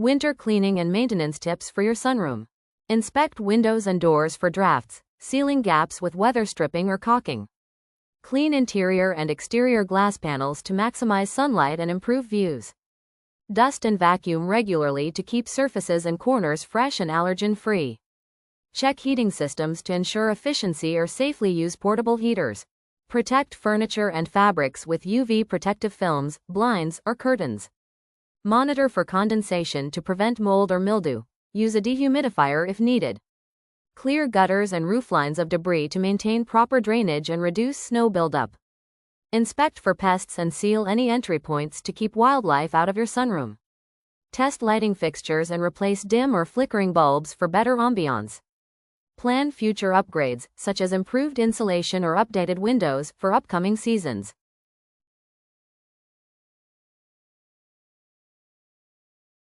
Winter cleaning and maintenance tips for your sunroom. Inspect windows and doors for drafts, sealing gaps with weather stripping or caulking. Clean interior and exterior glass panels to maximize sunlight and improve views. Dust and vacuum regularly to keep surfaces and corners fresh and allergen-free. Check heating systems to ensure efficiency or safely use portable heaters. Protect furniture and fabrics with UV protective films, blinds, or curtains. Monitor for condensation to prevent mold or mildew. Use a dehumidifier if needed. Clear gutters and rooflines of debris to maintain proper drainage and reduce snow buildup. Inspect for pests and seal any entry points to keep wildlife out of your sunroom. Test lighting fixtures and replace dim or flickering bulbs for better ambiance. Plan future upgrades, such as improved insulation or updated windows, for upcoming seasons.